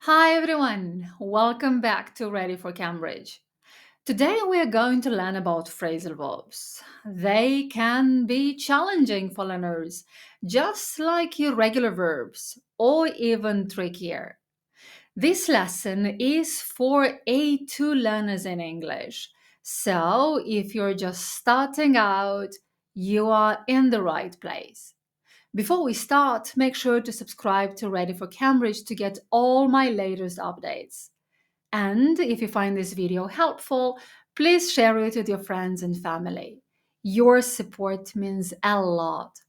Hi everyone, welcome back to Ready4Cambridge. Today we are going to learn about phrasal verbs. They can be challenging for learners, just like your regular verbs, or even trickier. This lesson is for A2 learners in English. So if you're just starting out, you are in the right place. Before we start, make sure to subscribe to Ready4Cambridge to get all my latest updates. And if you find this video helpful, please share it with your friends and family. Your support means a lot.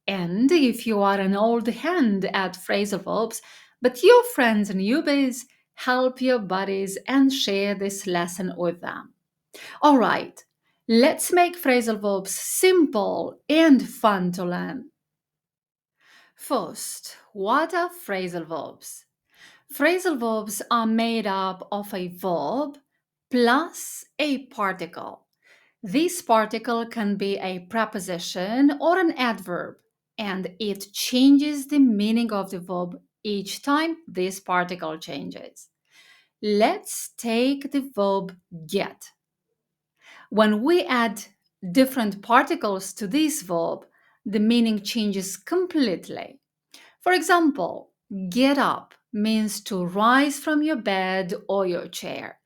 And if you are an old hand at phrasal verbs, but your friends and newbies, help your buddies and share this lesson with them. All right, let's make phrasal verbs simple and fun to learn. First, what are phrasal verbs? Phrasal verbs are made up of a verb plus a particle. This particle can be a preposition or an adverb, and it changes the meaning of the verb each time this particle changes. Let's take the verb get. When we add different particles to this verb, the meaning changes completely. For example, get up means to rise from your bed or your chair.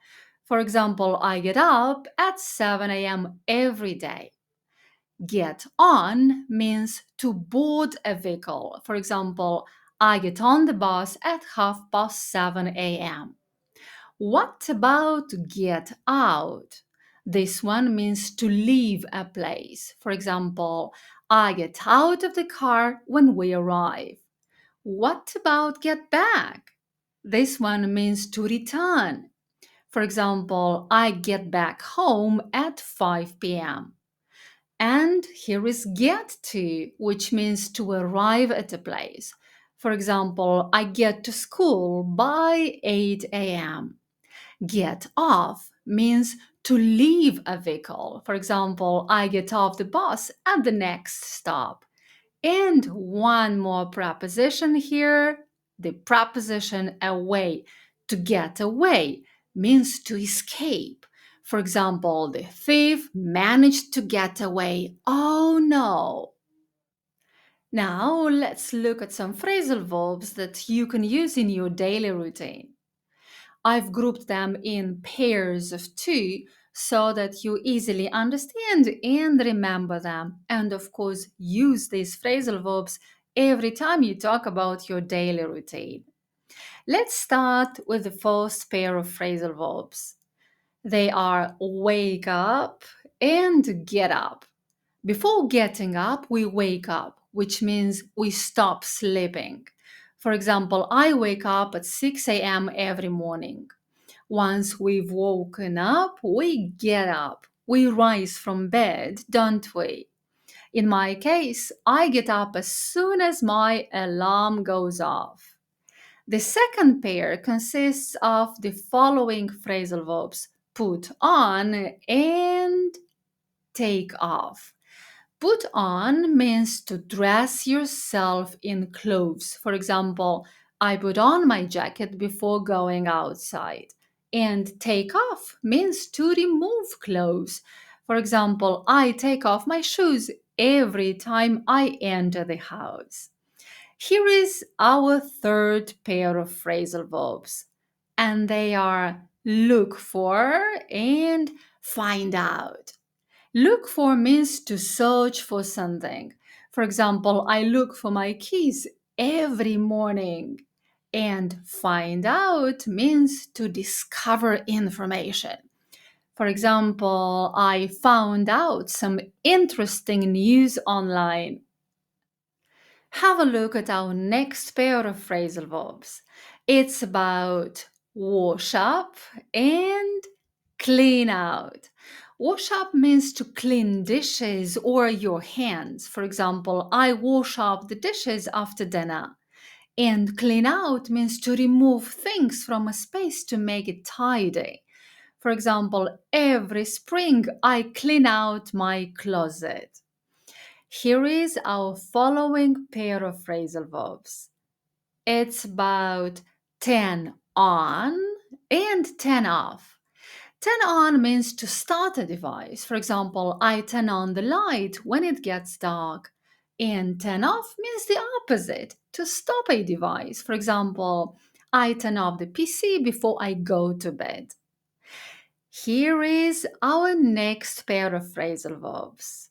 For example, I get up at 7 a.m. every day. Get on means to board a vehicle. For example, I get on the bus at 7:30 a.m. What about get out? This one means to leave a place. For example, I get out of the car when we arrive. What about get back? This one means to return. For example, I get back home at 5 p.m. And here is get to, which means to arrive at a place. For example, I get to school by 8 a.m. Get off means to leave a vehicle. For example, I get off the bus at the next stop. And one more preposition here, the preposition away. To get away means to escape. For example, the thief managed to get away. Oh no! Now let's look at some phrasal verbs that you can use in your daily routine. I've grouped them in pairs of two so that you easily understand and remember them. And of course, use these phrasal verbs every time you talk about your daily routine. Let's start with the first pair of phrasal verbs. They are wake up and get up. Before getting up, we wake up, which means we stop sleeping. For example, I wake up at 6 a.m. every morning. Once we've woken up, we get up. We rise from bed, don't we? In my case, I get up as soon as my alarm goes off. The second pair consists of the following phrasal verbs: put on and take off. Put on means to dress yourself in clothes. For example, I put on my jacket before going outside. And take off means to remove clothes. For example, I take off my shoes every time I enter the house. Here is our third pair of phrasal verbs, and they are look for and find out. Look for means to search for something. For example, I look for my keys every morning. And find out means to discover information. For example, I found out some interesting news online. Have a look at our next pair of phrasal verbs. It's about wash up and clean out. Wash up means to clean dishes or your hands. For example, I wash up the dishes after dinner. And clean out means to remove things from a space to make it tidy. For example, every spring I clean out my closet. Here is our following pair of phrasal verbs. It's about turn on and turn off. Turn on means to start a device. For example, I turn on the light when it gets dark. And turn off means the opposite, to stop a device. For example, I turn off the PC before I go to bed. Here is our next pair of phrasal verbs: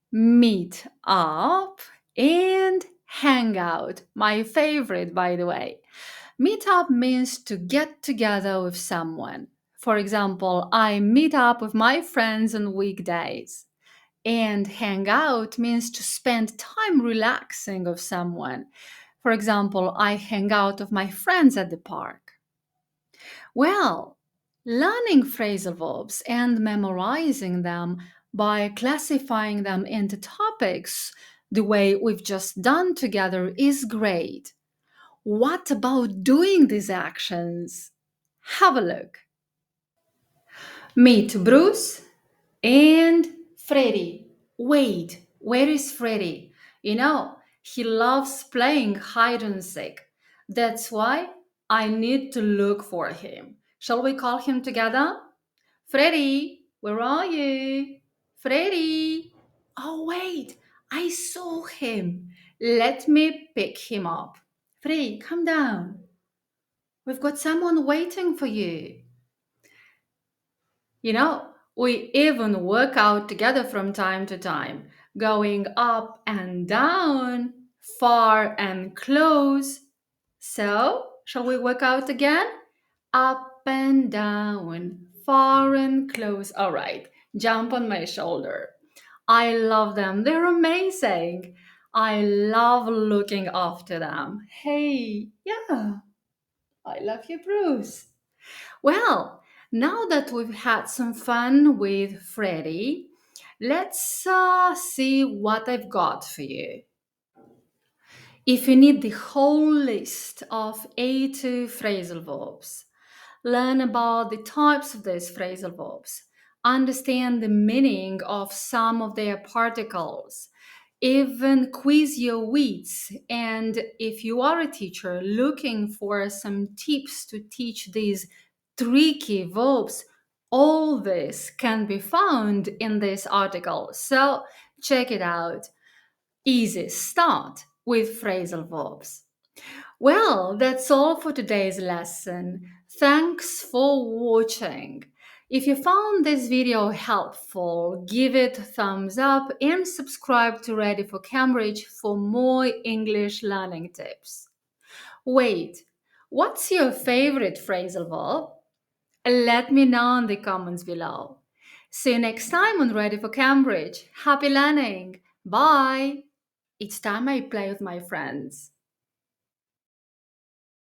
meet up and hang out. My favorite, by the way. Meet up means to get together with someone. For example, I meet up with my friends on weekdays. And hang out means to spend time relaxing with someone. For example, I hang out with my friends at the park. Well, learning phrasal verbs and memorizing them by classifying them into topics the way we've just done together is great. What about doing these actions? Have a look. Meet Bruce and Freddy. Wait, where is Freddy? He loves playing hide and seek. That's why I need to look for him. Shall we call him together? Freddy, where are you? Freddy. Oh, wait, I saw him. Let me pick him up. Freddy, come down. We've got someone waiting for you. We even work out together from time to time, going up and down, far and close. So, shall we work out again? Up and down, far and close. All right, jump on my shoulder. I love them. They're amazing. I love looking after them. Hey, yeah, I love you, Bruce. Well, now that we've had some fun with Freddy, let's see what I've got for you. If you need the whole list of 80 phrasal verbs, learn about the types of these phrasal verbs, understand the meaning of some of their particles, even quiz your wits. And if you are a teacher looking for some tips to teach these tricky verbs, all this can be found in this article. So check it out. Easy start with phrasal verbs. Well, that's all for today's lesson. Thanks for watching. If you found this video helpful, give it a thumbs up and subscribe to Ready4Cambridge for more English learning tips. Wait, what's your favorite phrasal verb? Let me know in the comments below. See you next time on Ready4Cambridge. Happy learning. Bye. It's time I play with my friends.